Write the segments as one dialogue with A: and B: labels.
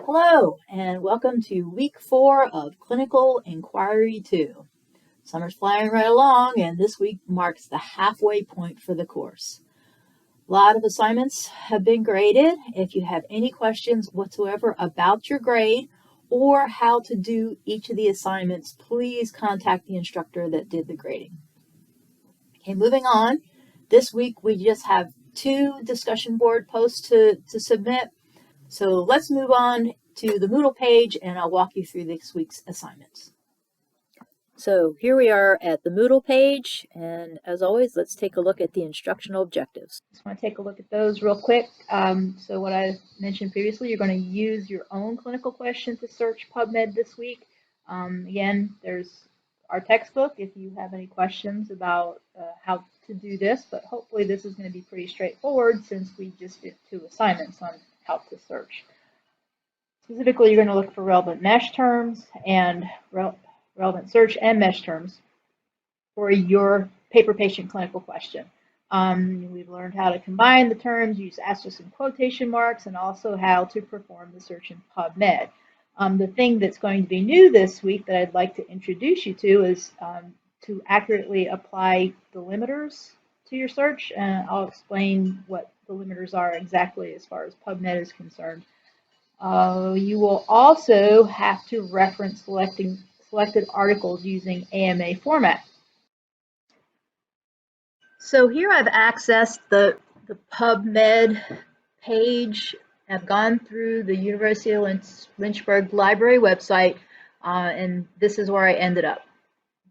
A: Hello, and welcome to week 4 of Clinical Inquiry 2. Summer's flying right along, and this week marks the halfway point for the course. A lot of assignments have been graded. If you have any questions whatsoever about your grade or how to do each of the assignments, please contact the instructor that did the grading. Okay, moving on. This week we just have 2 discussion board posts to submit. So let's move on to the Moodle page and I'll walk you through this week's assignments. So here we are at the Moodle page, and as always, let's take a look at the instructional objectives.
B: Just want to take a look at those real quick. So what I mentioned previously, you're going to use your own clinical question to search PubMed this week. Again, there's our textbook if you have any questions about how to do this, but hopefully this is going to be pretty straightforward since we just did 2 assignments on how to search. Specifically, you're going to look for relevant MeSH terms and relevant search and MeSH terms for your paper-patient clinical question. We've learned how to combine the terms, use asterisks and quotation marks, and also how to perform the search in PubMed. The thing that's going to be new this week that I'd like to introduce you to is to accurately apply delimiters to your search, and I'll explain what delimiters are exactly as far as PubMed is concerned. You will also have to reference selected articles using AMA format. So here I've accessed the PubMed page. I've gone through the University of Lynchburg Library website, and this is where I ended up.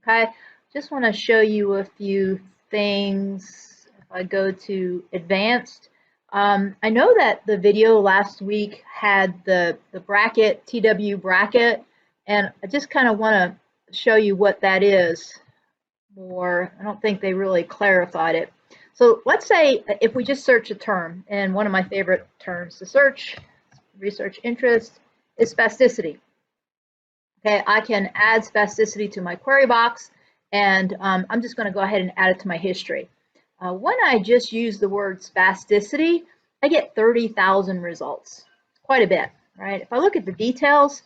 B: Okay, just want to show you a few things. If I go to advanced, I know that the video last week had the bracket, TW bracket, and I just kind of want to show you what that is more. I don't think they really clarified it. So let's say if we just search a term, and one of my favorite terms to search, research interest, is spasticity. Okay, I can add spasticity to my query box, and I'm just going to go ahead and add it to my history. When I just use the word spasticity, I get 30,000 results. Quite a bit, right? If I look at the details,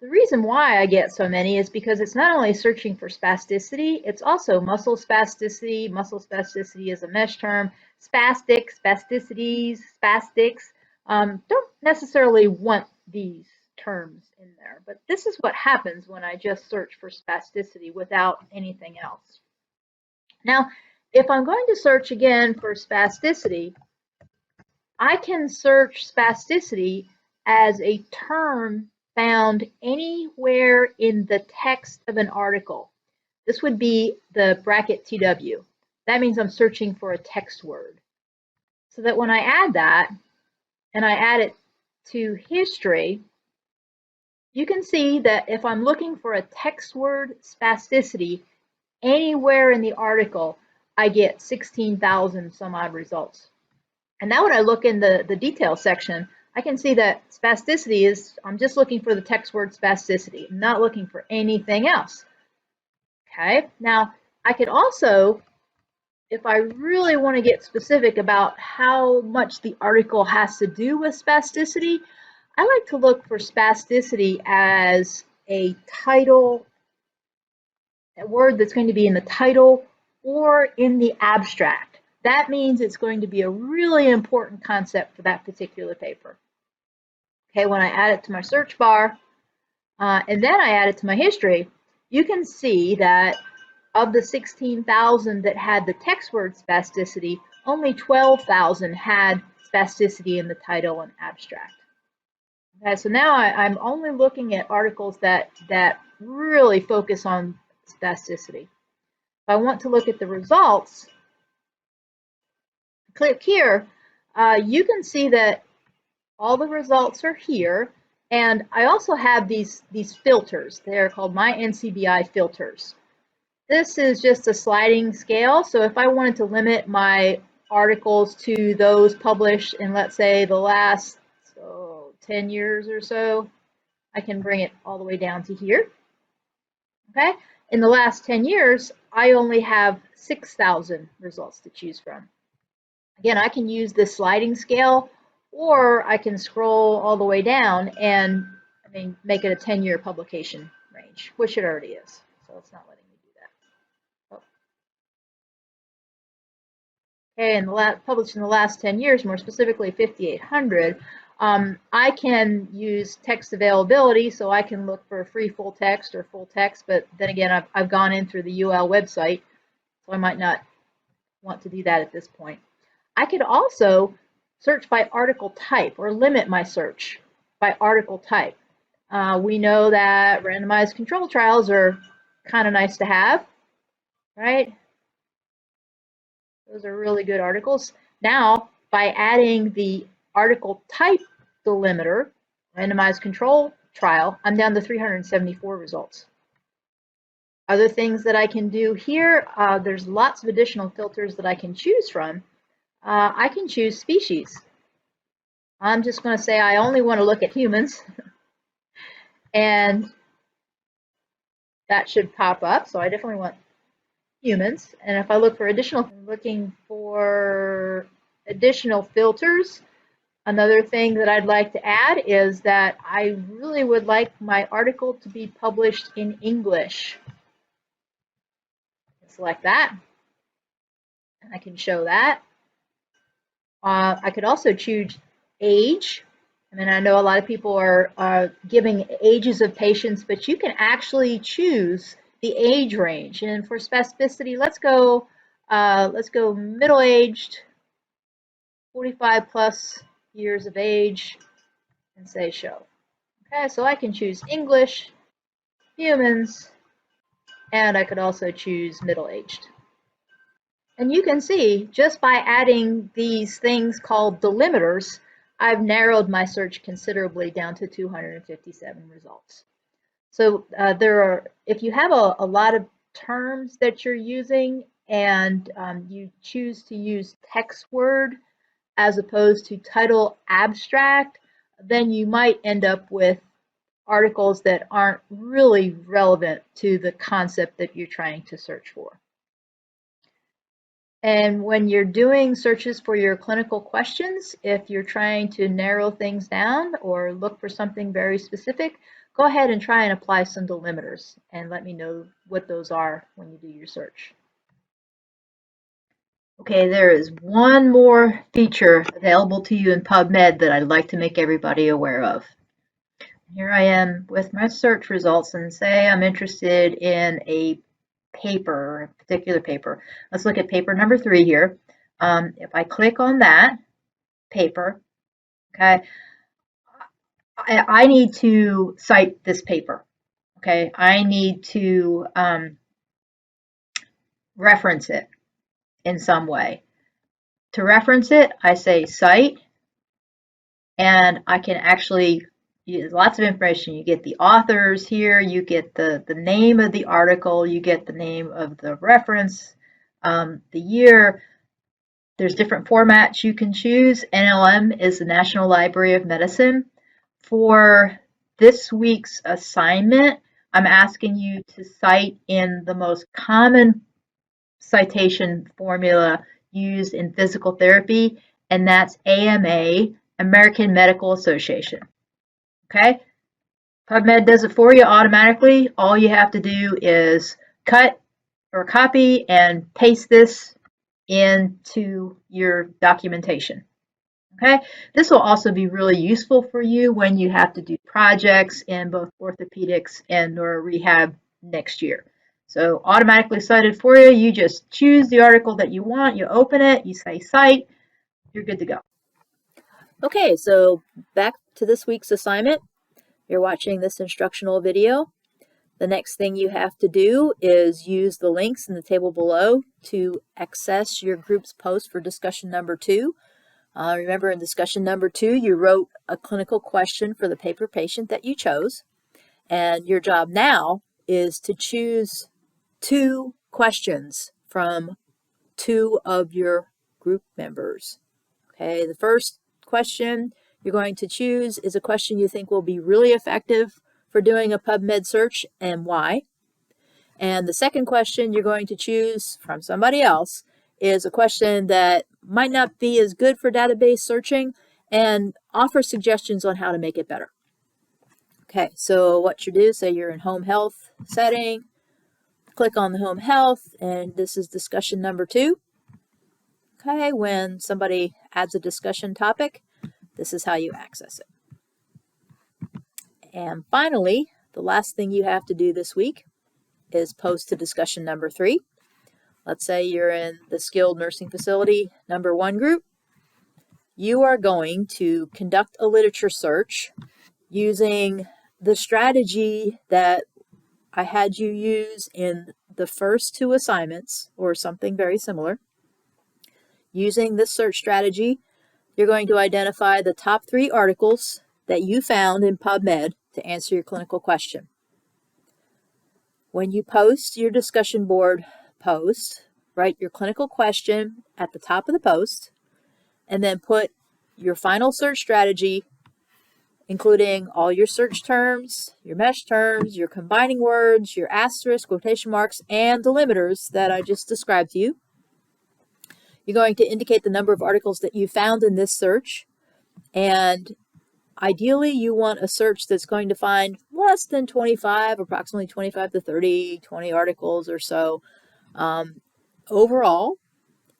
B: the reason why I get so many is because it's not only searching for spasticity, it's also muscle spasticity. Muscle spasticity is a MeSH term. Spastic, spasticities, spastics. Don't necessarily want these terms in there, but this is what happens when I just search for spasticity without anything else. Now, if I'm going to search again for spasticity, I can search spasticity as a term found anywhere in the text of an article. This would be the bracket TW. That means I'm searching for a text word. So that when I add that, and I add it to history, you can see that if I'm looking for a text word spasticity anywhere in the article, I get 16,000 some odd results. And now when I look in the details section, I can see that spasticity is, I'm just looking for the text word spasticity. I'm not looking for anything else. Okay, now I could also, if I really want to get specific about how much the article has to do with spasticity, I like to look for spasticity as a title, a word that's going to be in the title or in the abstract. That means it's going to be a really important concept for that particular paper. Okay, when I add it to my search bar, and then I add it to my history, you can see that of the 16,000 that had the text word spasticity, only 12,000 had spasticity in the title and abstract. Okay, so now I'm only looking at articles that really focus on spasticity. If I want to look at the results, click here, you can see that all the results are here, and I also have these filters. They're called My NCBI filters. This is just a sliding scale, so if I wanted to limit my articles to those published in, let's say, the last 10 years or so, I can bring it all the way down to here. Okay, in the last 10 years, I only have 6,000 results to choose from. Again, I can use this sliding scale, or I can scroll all the way down and make it a 10-year publication range, which it already is. So it's not letting me do that. Oh. Okay, and published in the last 10 years, more specifically 5,800. I can use text availability, so I can look for free full text or full text, but then again, I've gone in through the UL website, so I might not want to do that at this point. I could also search by article type or limit my search by article type. We know that randomized control trials are kind of nice to have, right? Those are really good articles. Now, by adding the article type delimiter, randomized control trial, I'm down to 374 results. Other things that I can do here, there's lots of additional filters that I can choose from. I can choose species. I'm just going to say I only want to look at humans, and that should pop up. So I definitely want humans. And if I look for looking for additional filters, another thing that I'd like to add is that I really would like my article to be published in English. Select that, and I can show that. I could also choose age. I know a lot of people are giving ages of patients, but you can actually choose the age range. And for specificity, let's go middle-aged, 45 plus years of age, and say show. Okay, so I can choose English, humans, and I could also choose middle-aged. And you can see, just by adding these things called delimiters, I've narrowed my search considerably down to 257 results. So if you have a lot of terms that you're using and you choose to use text word as opposed to title abstract, then you might end up with articles that aren't really relevant to the concept that you're trying to search for. And when you're doing searches for your clinical questions, if you're trying to narrow things down or look for something very specific, go ahead and try and apply some delimiters and let me know what those are when you do your search. Okay, there is one more feature available to you in PubMed that I'd like to make everybody aware of. Here I am with my search results, and say I'm interested in a paper, a particular paper. Let's look at paper number 3 here. If I click on that paper, okay, I need to cite this paper. Okay, I need to reference it in some way. To reference it, I say cite, and I can actually use lots of information. You get the authors here, you get the name of the article, you get the name of the reference, the year. There's different formats you can choose. NLM is the National Library of Medicine. For this week's assignment, I'm asking you to cite in the most common citation formula used in physical therapy, and that's AMA, American Medical Association. Okay? PubMed does it for you automatically. All you have to do is cut or copy and paste this into your documentation. Okay, this will also be really useful for you when you have to do projects in both orthopedics and neuro rehab next year. So automatically cited for you. You just choose the article that you want, you open it, you say cite, you're good to go.
A: Okay, so back to this week's assignment. You're watching this instructional video. The next thing you have to do is use the links in the table below to access your group's post for discussion number 2. Remember, in discussion number 2, you wrote a clinical question for the paper patient that you chose. And your job now is to choose 2 questions from 2 of your group members. Okay, the first question you're going to choose is a question you think will be really effective for doing a PubMed search, and why. And the second question you're going to choose from somebody else is a question that might not be as good for database searching, and offer suggestions on how to make it better. Okay, so what you do, say you're in home health setting, click on the home health, and this is discussion number 2. Okay, when somebody adds a discussion topic, this is how you access it. And finally, the last thing you have to do this week is post to discussion number 3. Let's say you're in the skilled nursing facility number 1 group. You are going to conduct a literature search using the strategy that I had you use in the first 2 assignments, or something very similar. Using this search strategy, you're going to identify the top 3 articles that you found in PubMed to answer your clinical question. When you post your discussion board post, write your clinical question at the top of the post, and then put your final search strategy, including all your search terms, your mesh terms, your combining words, your asterisk, quotation marks, and delimiters that I just described to you. You're going to indicate the number of articles that you found in this search, and ideally you want a search that's going to find less than 25, approximately 25 to 30, 20 articles or so overall.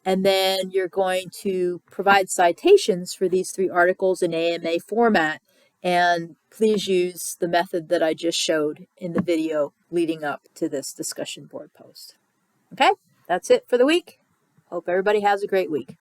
A: And then you're going to provide citations for these 3 articles in AMA format. And please use the method that I just showed in the video leading up to this discussion board post. Okay, that's it for the week. Hope everybody has a great week.